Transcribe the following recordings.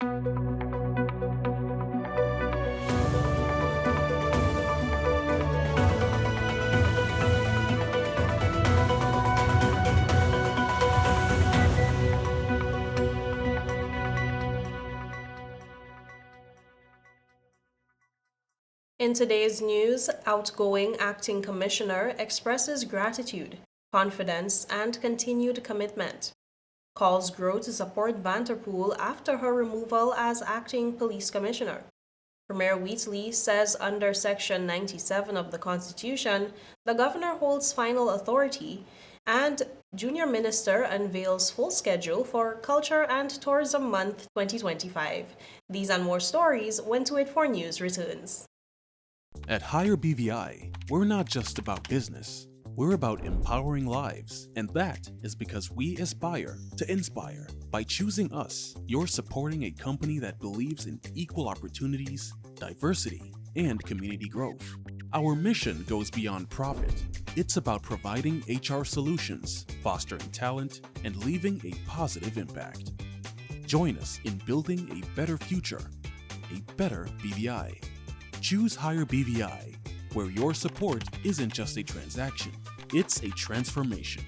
In today's news, outgoing acting commissioner expresses gratitude, confidence, and continued commitment. Calls grow to support Vanterpool after her removal as acting police commissioner. Premier Wheatley says under Section 97 of the Constitution, the governor holds final authority, and Junior Minister unveils full schedule for Culture and Tourism Month 2025. These and more stories when 284 News returns. At Higher BVI, we're not just about business. We're about empowering lives, and that is because we aspire to inspire. By choosing us, you're supporting a company that believes in equal opportunities, diversity, and community growth. Our mission goes beyond profit. It's about providing HR solutions, fostering talent, and leaving a positive impact. Join us in building a better future, a better BVI. Choose Higher BVI, where your support isn't just a transaction, it's a transformation.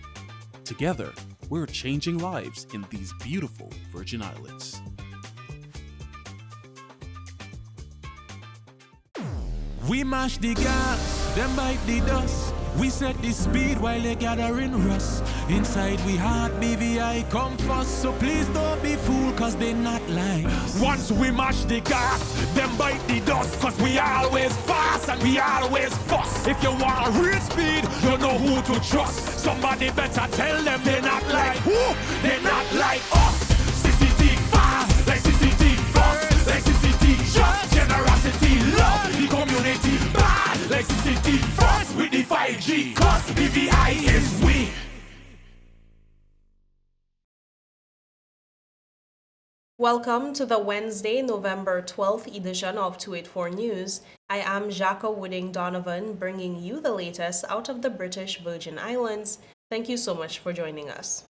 Together, we're changing lives in these beautiful Virgin Islands. We mash the gas, them bite the dust. We set the speed while they gathering rust. Inside we heart BVI come first. So please don't be fooled cause they not like us. Once we mash the gas, them bite the dust. Cause we always fast and we always fuss. If you want real speed, you know who to trust. Somebody better tell them they're not like who? They're not like us. CCT fast, like CCT fast, like CCT just generosity, love the community bad, like CCT first with the 5G. Cause BVI is we. Welcome to the Wednesday, November 12th edition of 284 News. I am Jacques Wooding Donovan, bringing you the latest out of the British Virgin Islands. Thank you so much for joining us.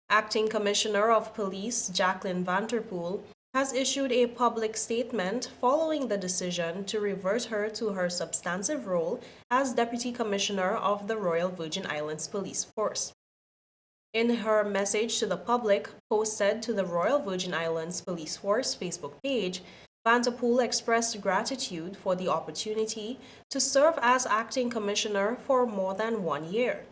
Acting Commissioner of Police Jacqueline Vanterpool has issued a public statement following the decision to revert her to her substantive role as Deputy Commissioner of the Royal Virgin Islands Police Force. In her message to the public posted to the Royal Virgin Islands Police Force Facebook page, Vanterpool expressed gratitude for the opportunity to serve as acting commissioner for more than 1 year,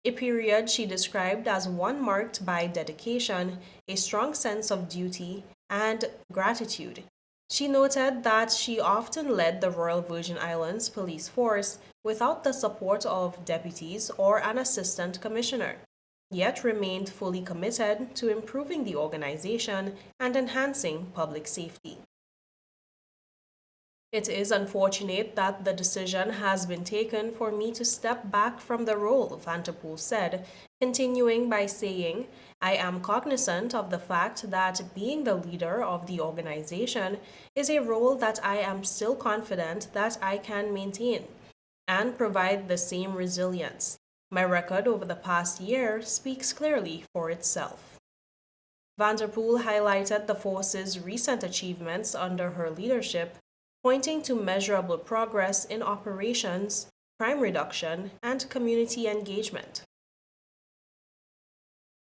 a period she described as one marked by dedication, a strong sense of duty, and gratitude. She noted that she often led the Royal Virgin Islands Police Force without the support of deputies or an assistant commissioner, yet remained fully committed to improving the organization and enhancing public safety. It is unfortunate that the decision has been taken for me to step back from the role, Vanterpool said, continuing by saying, I am cognizant of the fact that being the leader of the organization is a role that I am still confident that I can maintain and provide the same resilience. My record over the past year speaks clearly for itself. Vanterpool highlighted the force's recent achievements under her leadership, pointing to measurable progress in operations, crime reduction, and community engagement.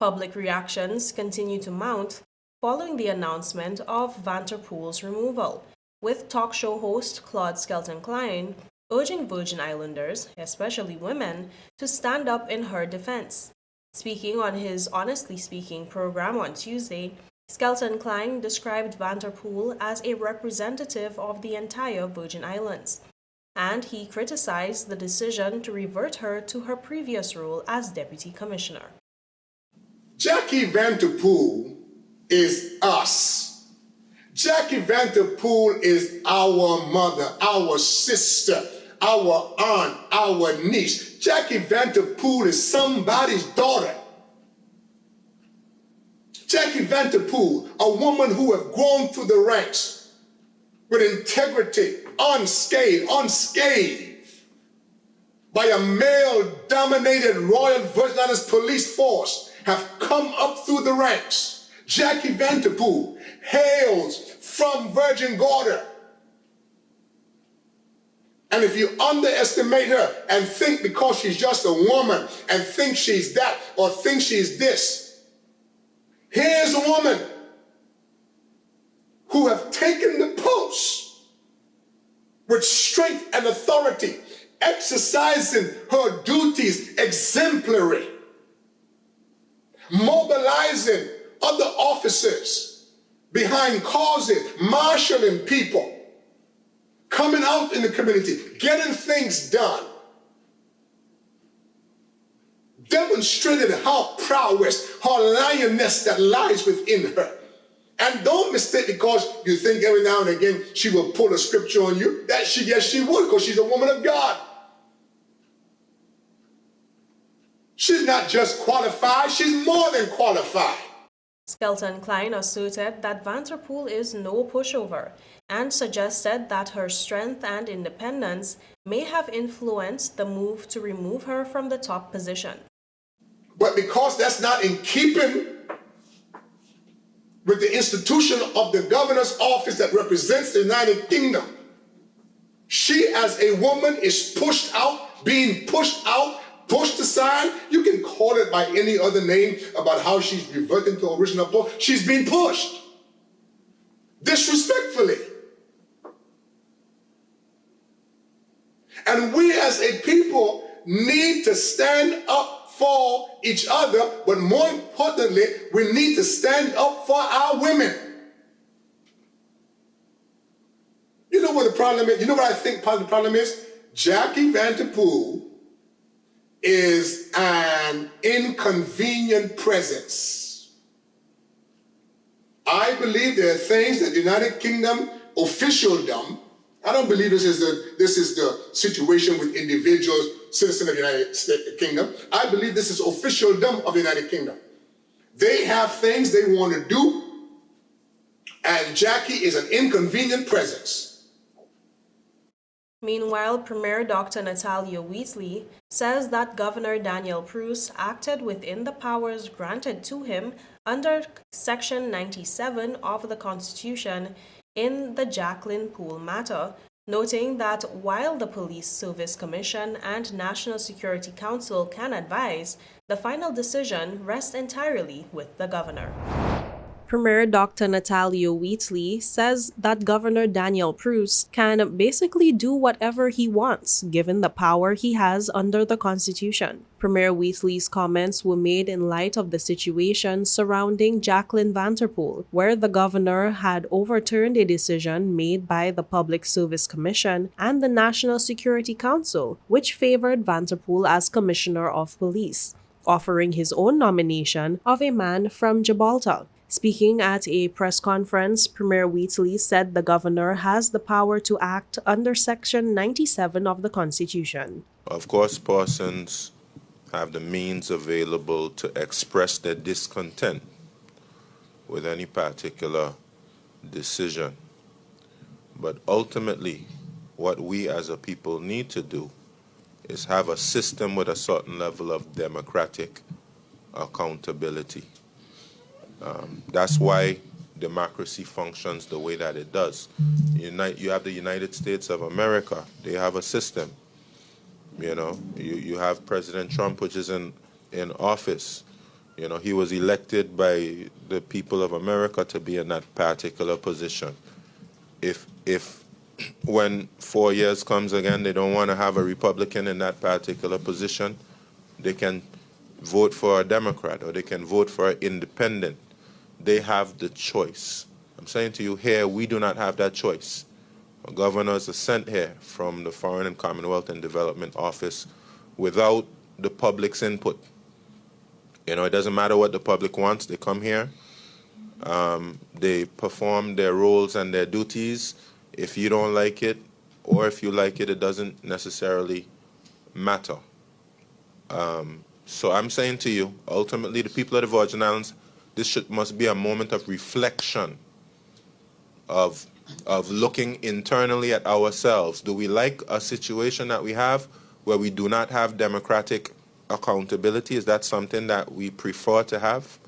Public reactions continue to mount following the announcement of Vanterpool's removal, with talk show host Claude Skelton-Klein urging Virgin Islanders, especially women, to stand up in her defense. Speaking on his Honestly Speaking program on Tuesday, Skelton-Klein described Vanterpool as a representative of the entire Virgin Islands, and he criticized the decision to revert her to her previous role as Deputy Commissioner. Jackie Vanterpool is us. Jackie Vanterpool is our mother, our sister, our aunt, our niece. Jackie Vanterpool is somebody's daughter. Jackie Vanterpool, a woman who has grown through the ranks with integrity, unscathed by a male-dominated Royal Virgin Islands Police Force, have come up through the ranks. Jackie Vanterpool hails from Virgin Gorda. And if you underestimate her and think because she's just a woman and think she's that or think she's this, here's a woman who have taken the post with strength and authority, exercising her duties exemplary, mobilizing other officers behind causes, marshaling people, coming out in the community, getting things done, demonstrated her prowess, her lioness that lies within her. And don't mistake because you think every now and again she will pull a scripture on you. Yes, she would, because she's a woman of God. She's not just qualified, she's more than qualified. Skelton Klein asserted that Vanterpool is no pushover and suggested that her strength and independence may have influenced the move to remove her from the top position. But because that's not in keeping with the institution of the governor's office that represents the United Kingdom, she as a woman is pushed out, being pushed out, pushed aside. You can call it by any other name about how she's reverting to original post. She's being pushed disrespectfully. And we as a people need to stand up for each other, but more importantly, we need to stand up for our women. You know what the problem is? You know what I think part of the problem is? Jackie Vanterpool is an inconvenient presence. I believe there are things that the United Kingdom officialdom, I don't believe this is the situation with individuals, citizens of the United Kingdom. I believe this is officialdom of the United Kingdom. They have things they want to do, and Jackie is an inconvenient presence. Meanwhile, Premier Dr. Natalia Wheatley says that Governor Daniel Pruce acted within the powers granted to him under Section 97 of the Constitution in the Jacqueline Poole matter, noting that while the Police Service Commission and National Security Council can advise, the final decision rests entirely with the governor. Premier Dr. Natalia Wheatley says that Governor Daniel Pruce can basically do whatever he wants, given the power he has under the Constitution. Premier Wheatley's comments were made in light of the situation surrounding Jacqueline Vanterpool, where the governor had overturned a decision made by the Public Service Commission and the National Security Council, which favored Vanterpool as Commissioner of Police, offering his own nomination of a man from Gibraltar. Speaking at a press conference, Premier Wheatley said the governor has the power to act under Section 97 of the Constitution. Of course, persons have the means available to express their discontent with any particular decision. But ultimately, what we as a people need to do is have a system with a certain level of democratic accountability. That's why democracy functions the way that it does. You have the United States of America. They have a system. You know, you have President Trump, which is in office. You know, he was elected by the people of America to be in that particular position. If when 4 years comes again, they don't want to have a Republican in that particular position, they can vote for a Democrat or they can vote for an independent. They have the choice. I'm saying to you here, we do not have that choice. Our governors are sent here from the Foreign and Commonwealth and Development Office without the public's input. You know, it doesn't matter what the public wants. They come here, they perform their roles and their duties. If you don't like it, or if you like it, it doesn't necessarily matter. So I'm saying to you, ultimately, the people of the Virgin Islands, this must be a moment of reflection, of looking internally at ourselves. Do we like a situation that we have where we do not have democratic accountability? Is that something that we prefer to have?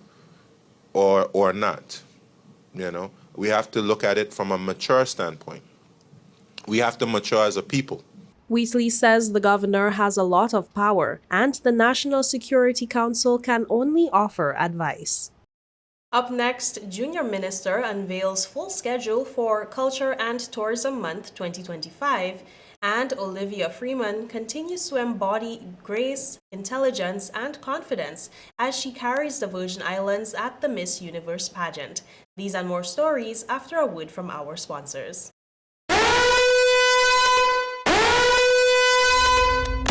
or not. You know, we have to look at it from a mature standpoint. We have to mature as a people. Wheatley says the governor has a lot of power, and the National Security Council can only offer advice. Up next, Junior Minister unveils full schedule for Culture and Tourism Month 2025, and Olivia Freeman continues to embody grace, intelligence, and confidence as she carries the Virgin Islands at the Miss Universe pageant. These and more stories after a word from our sponsors.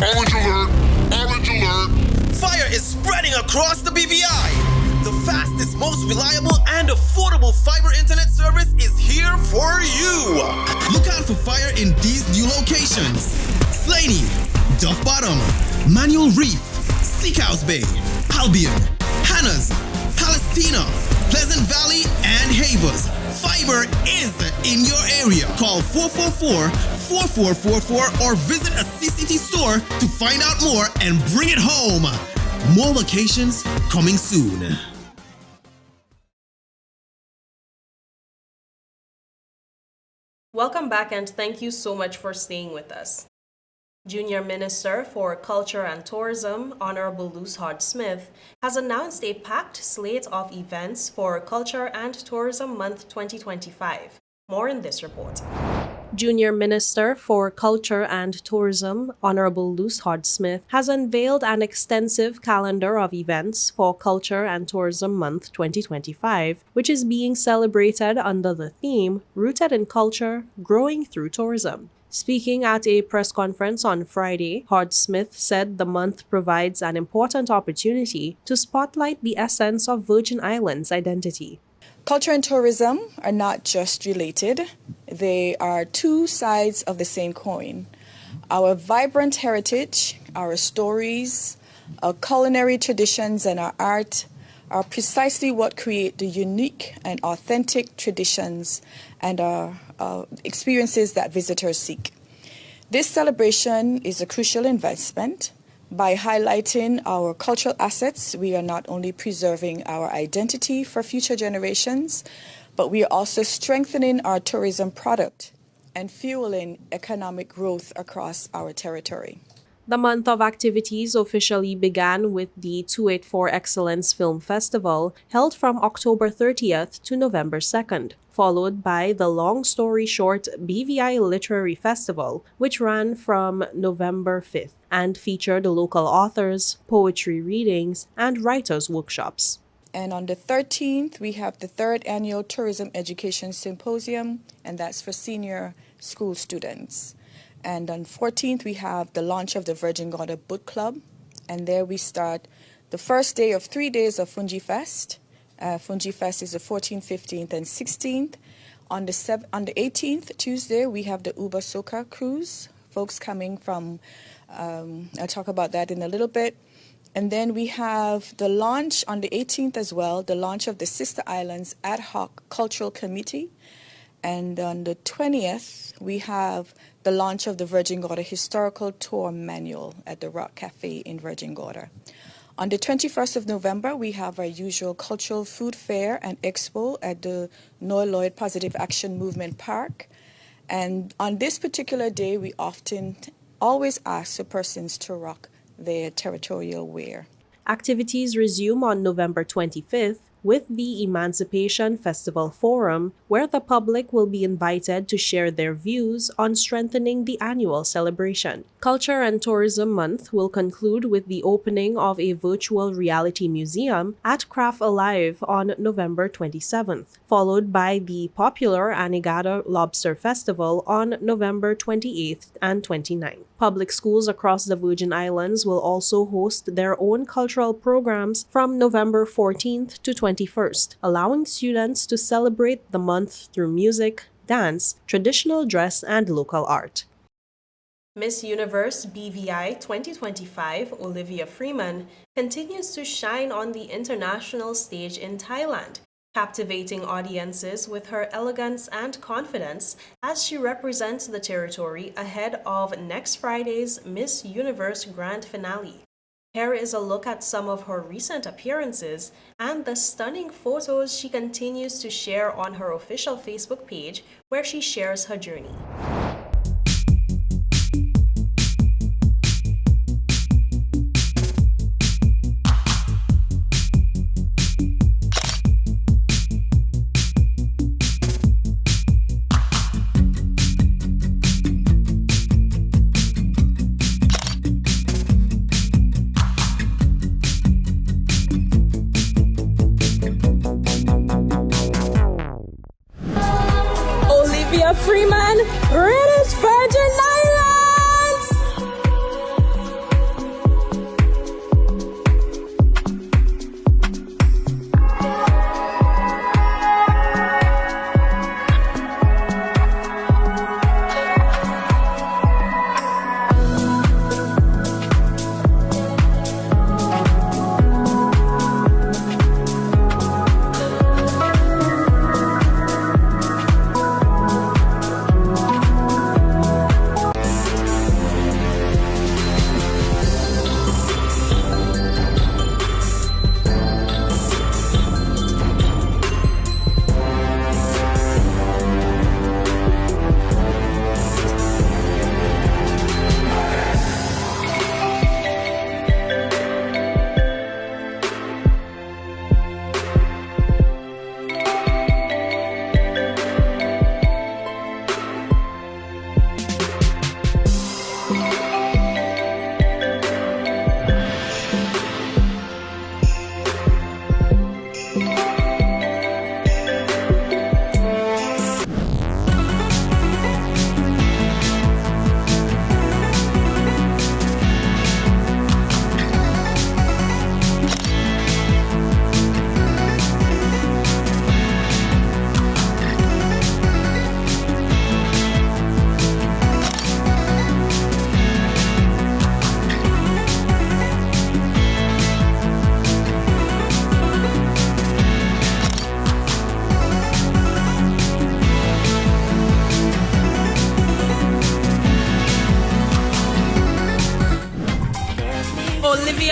Orange alert! Orange alert! Fire is spreading across the BVI. The fastest, most reliable, and affordable fiber internet service is here for you. Look out for fire in these new locations: Slaney, Duff Bottom, Manual Reef, Seacows Bay, Albion, Hannah's, Palestina, Pleasant Valley, and Havers. Fiber is in your area. Call 444-4444 or visit a CCT store to find out more and bring it home. More locations coming soon. Welcome back, and thank you so much for staying with us. Junior Minister for Culture and Tourism, Honorable Luce Hodge-Smith, has announced a packed slate of events for Culture and Tourism Month 2025. More in this report. Junior Minister for Culture and Tourism, Honorable Luce Hodge-Smith, has unveiled an extensive calendar of events for Culture and Tourism Month 2025, which is being celebrated under the theme Rooted in Culture, Growing Through Tourism. Speaking at a press conference on Friday, Hodge-Smith said the month provides an important opportunity to spotlight the essence of Virgin Islands identity. Culture and tourism are not just related, they are two sides of the same coin. Our vibrant heritage, our stories, our culinary traditions, and our art are precisely what create the unique and authentic traditions and experiences that visitors seek. This celebration is a crucial investment. By highlighting our cultural assets, we are not only preserving our identity for future generations, but we are also strengthening our tourism product and fueling economic growth across our territory. The month of activities officially began with the 284 Excellence Film Festival, held from October 30th to November 2nd, followed by the Long Story Short BVI Literary Festival, which ran from November 5th and featured local authors, poetry readings, and writers' workshops. And on the 13th, we have the 3rd Annual Tourism Education Symposium, and that's for senior school students. And on 14th, we have the launch of the Virgin Gorda Book Club. And there we start the first day of 3 days of Fungi Fest. Fungi Fest is the 14th, 15th, and 16th. On the 18th, Tuesday, we have the Uba Soca Cruise. Folks coming from, I'll talk about that in a little bit. And then we have the launch on the 18th as well, the launch of the Sister Islands Ad Hoc Cultural Committee. And on the 20th, we have the launch of the Virgin Gorda Historical Tour Manual at the Rock Cafe in Virgin Gorda. On the 21st of November, we have our usual cultural food fair and expo at the Noel Lloyd Positive Action Movement Park. And on this particular day, we always ask the persons to rock their territorial wear. Activities resume on November 25th with the Emancipation Festival Forum, where the public will be invited to share their views on strengthening the annual celebration. Culture and Tourism Month will conclude with the opening of a virtual reality museum at Craft Alive on November 27th, followed by the popular Anegada Lobster Festival on November 28th and 29th. Public schools across the Virgin Islands will also host their own cultural programs from November 14th to 21st, allowing students to celebrate the month through music, dance, traditional dress, and local art. Miss Universe BVI 2025 Olivia Freeman continues to shine on the international stage in Thailand, captivating audiences with her elegance and confidence as she represents the territory ahead of next Friday's Miss Universe Grand Finale. Here is a look at some of her recent appearances and the stunning photos she continues to share on her official Facebook page, where she shares her journey. FREEMAN, British Virgin Islands!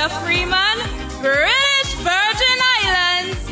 FREEMAN, British Virgin Islands.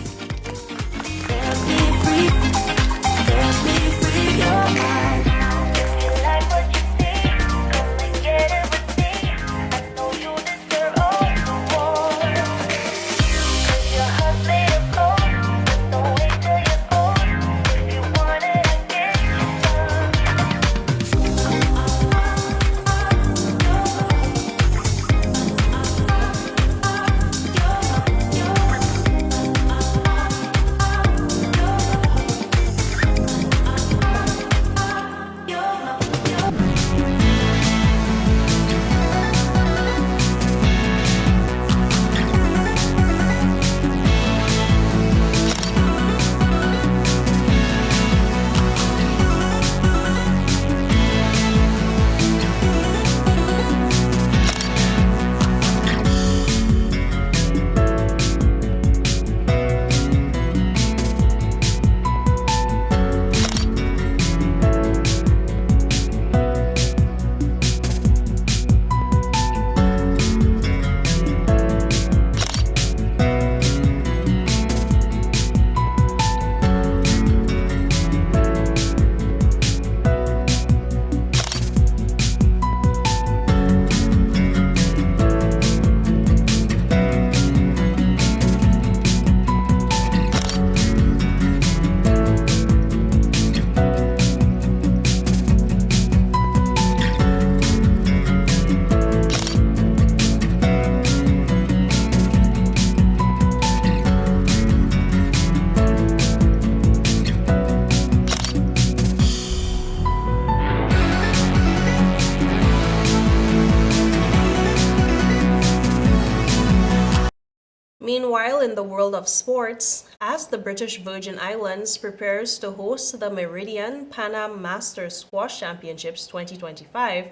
Meanwhile, in the world of sports, as the British Virgin Islands prepares to host the MERIDIAN PANAM Masters Squash Championships 2025,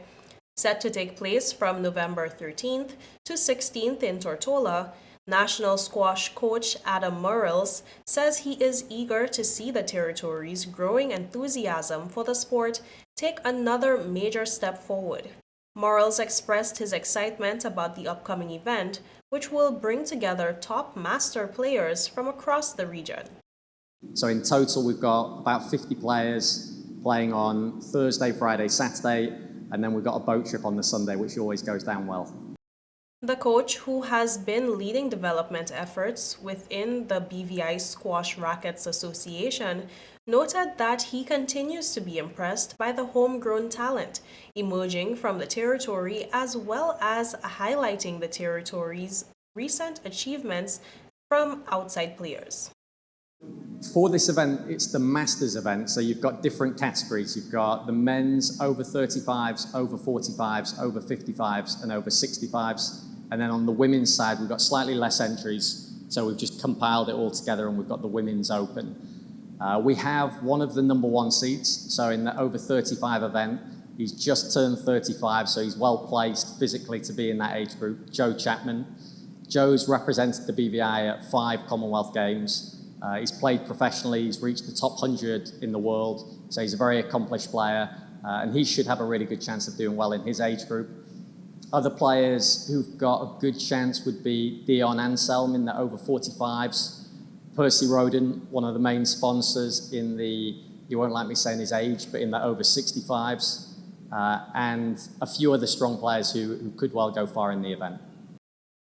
set to take place from November 13th to 16th in Tortola, national squash coach Adam MURRILLS says he is eager to see the territory's growing enthusiasm for the sport take another major step forward. MURRILLS expressed his excitement about the upcoming event, which will bring together top master players from across the region. So in total, we've got about 50 players playing on Thursday, Friday, Saturday, and then we've got a boat trip on the Sunday, which always goes down well. The coach, who has been leading development efforts within the BVI Squash Rackets Association, noted that he continues to be impressed by the homegrown talent emerging from the territory, as well as highlighting the territory's recent achievements from outside players. For this event, it's the Masters event, so you've got different categories. You've got the men's over 35s, over 45s, over 55s, and over 65s. And then on the women's side, we've got slightly less entries, so we've just compiled it all together and we've got the women's open. We have one of the #1 seeds, so in the over 35 event, he's just turned 35, so he's well placed physically to be in that age group, Joe Chapman. Joe's represented the BVI at 5 Commonwealth Games. He's played professionally, he's reached the top 100 in the world, so he's a very accomplished player, and he should have a really good chance of doing well in his age group. Other players who've got a good chance would be Dion Anselm in the over 45s, Percy Roden, one of the main sponsors in the, you won't like me saying his age, but in the over 65s, and a few other strong players who could well go far in the event.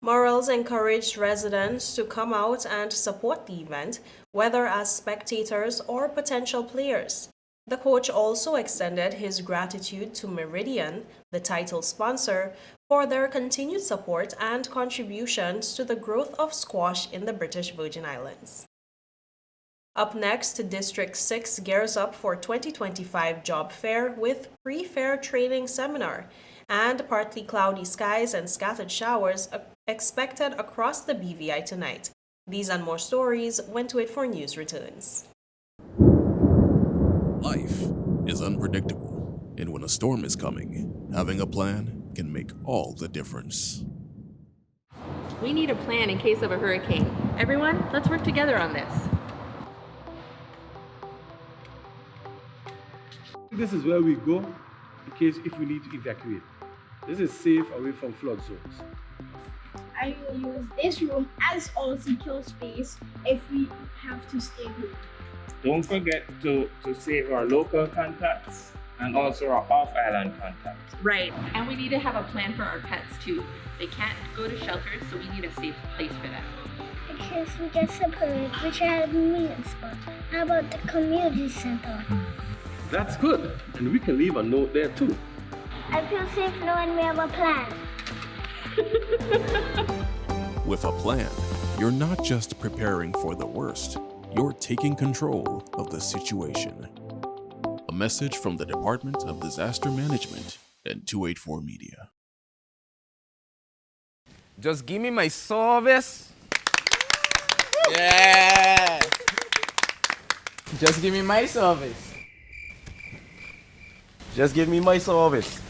MURRILLS encouraged residents to come out and support the event, whether as spectators or potential players. The coach also extended his gratitude to MERIDIAN, the title sponsor, for their continued support and contributions to the growth of squash in the British Virgin Islands. Up next, District 6 gears up for 2025 job fair with pre-fair training seminar and partly cloudy skies and scattered showers expected across the BVI tonight. These and more stories when To It For News returns. Life is unpredictable, and when a storm is coming, having a plan can make all the difference. We need a plan in case of a hurricane. Everyone, let's work together on this. This is where we go in case if we need to evacuate. This is safe away from flood zones. I will use this room as our secure space if we have to stay home. Don't forget to save our local contacts and also our off-island contacts. Right, and we need to have a plan for our pets too. They can't go to shelters, so we need a safe place for them. In case we get separated, we should have a meeting spot. How about the community center? That's good, and we can leave a note there too. I feel safe knowing we have a plan. With a plan, you're not just preparing for the worst, you're taking control of the situation. A message from the Department of Disaster Management and 284 Media. Just give me my service. Yeah. Just give me my service. Just give me my service.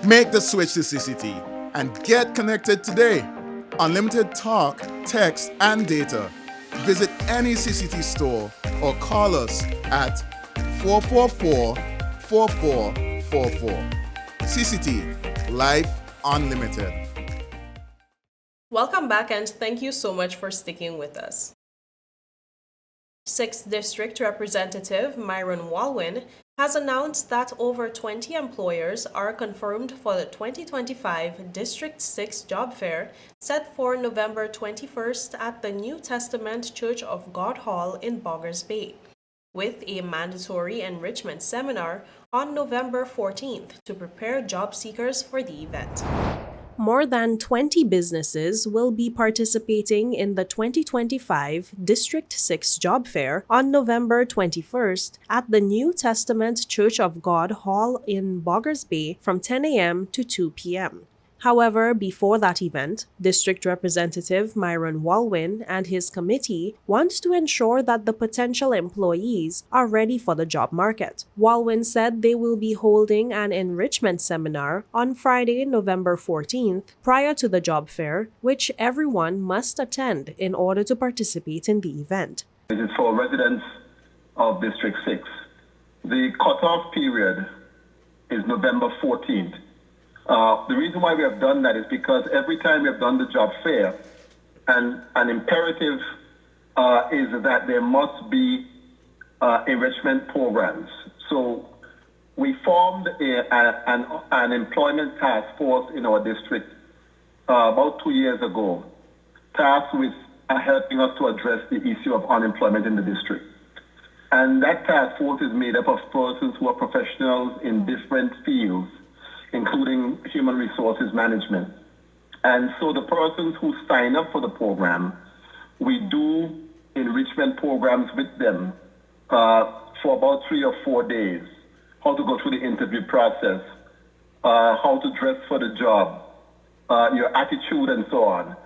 Make the switch to CCT and get connected today. Unlimited talk, text, and data. Visit any CCT store or call us at 444-4444. CCT, Life Unlimited. Welcome back and thank you so much for sticking with us. 6th District Representative Myron Walwyn has announced that over 20 employers are confirmed for the 2025 District 6 Job Fair set for November 21st at the New Testament Church of God Hall in Boggers Bay, with a mandatory enrichment seminar on November 14th to prepare job seekers for the event. More than 20 businesses will be participating in the 2025 District 6 Job Fair on November 21st at the New Testament Church of God Hall in Boggers Bay from 10 a.m. to 2 p.m. However, before that event, District Representative Myron Walwyn and his committee want to ensure that the potential employees are ready for the job market. Walwyn said they will be holding an enrichment seminar on Friday, November 14th, prior to the job fair, which everyone must attend in order to participate in the event. It is for residents of District 6. The cutoff period is November 14th. The reason why we have done that is because every time we have done the job fair, and an imperative is that there must be enrichment programs. So we formed an employment task force in our district about 2 years ago, tasked with helping us to address the issue of unemployment in the district. And that task force is made up of persons who are professionals in different fields, including human resources management. And so the persons who sign up for the program, we do enrichment programs with them for about 3 or 4 days. How to go through the interview process, how to dress for the job, your attitude and so on.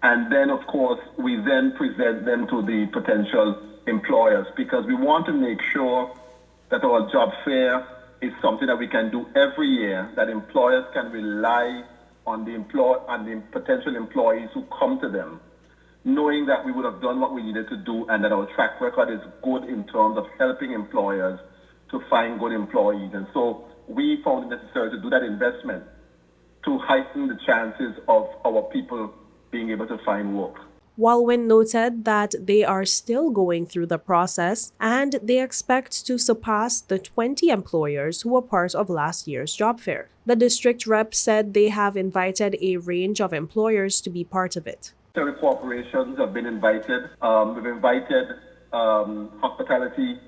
And then, of course, we then present them to the potential employers, because we want to make sure that our job fair is something that we can do every year, that employers can rely on the potential employees who come to them, knowing that we would have done what we needed to do and that our track record is good in terms of helping employers to find good employees. And so we found it necessary to do that investment to heighten the chances of our people being able to find work. Walwyn noted that they are still going through the process and they expect to surpass the 20 employers who were part of last year's job fair. The district rep said they have invited a range of employers to be part of it. Several corporations have been invited. We've invited hospitality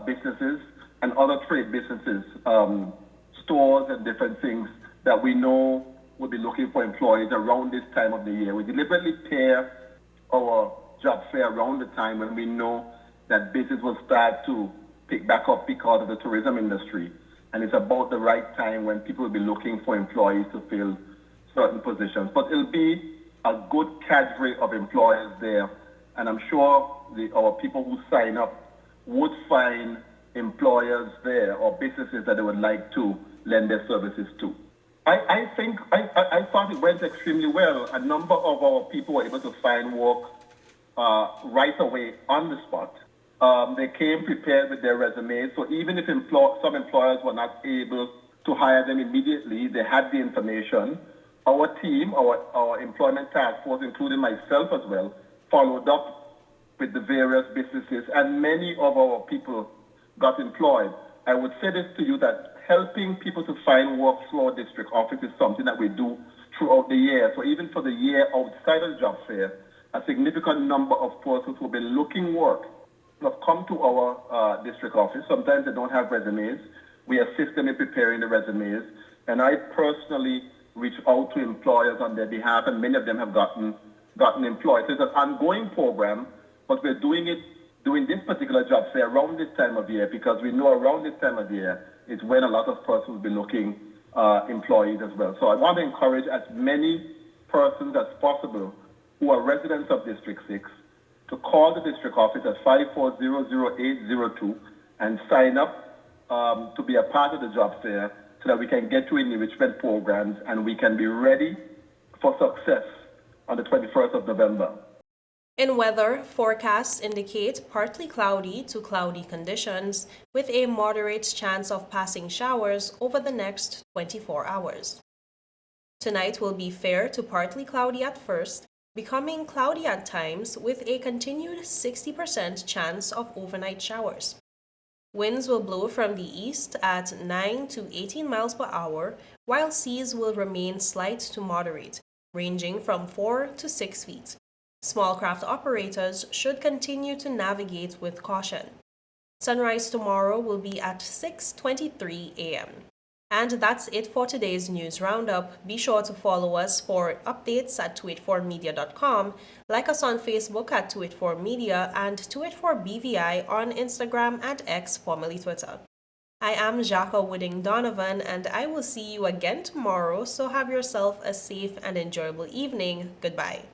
businesses and other trade businesses, stores and different things that we know will be looking for employees around this time of the year. We deliberately pair our job fair around the time when we know that business will start to pick back up because of the tourism industry. And it's about the right time when people will be looking for employees to fill certain positions. But it'll be a good cadre of employers there. And I'm sure our people who sign up would find employers there or businesses that they would like to lend their services to. I thought it went extremely well. A number of our people were able to find work right away on the spot. They came prepared with their resumes. So even if some employers were not able to hire them immediately, they had the information. Our team, our employment task force, including myself as well, followed up with the various businesses, and many of our people got employed. I would say this to you, that helping people to find work through our district office is something that we do throughout the year. So even for the year outside of the job fair, a significant number of persons who have been looking work have come to our district office. Sometimes they don't have resumes. We assist them in preparing the resumes. And I personally reach out to employers on their behalf, and many of them have gotten employed. So it's an ongoing program, but we're doing this particular job fair around this time of year because we know around this time of year is when a lot of persons will be looking employees as well. So I want to encourage as many persons as possible who are residents of District 6 to call the district office at 5400802 and sign up to be a part of the job fair so that we can get to enrichment programs and we can be ready for success on the 21st of November. In weather, forecasts indicate partly cloudy to cloudy conditions with a moderate chance of passing showers over the next 24 hours. Tonight will be fair to partly cloudy at first, becoming cloudy at times with a continued 60% chance of overnight showers. Winds will blow from the east at 9 to 18 miles per hour, while seas will remain slight to moderate, ranging from 4 to 6 feet. Small craft operators should continue to navigate with caution. Sunrise tomorrow will be at 6:23 a.m. And that's it for today's news roundup. Be sure to follow us for updates at 284media.com, like us on Facebook at 284media, and 284BVI on Instagram at X, formerly Twitter. I am Jacques Wooding Donovan, and I will see you again tomorrow, so have yourself a safe and enjoyable evening. Goodbye.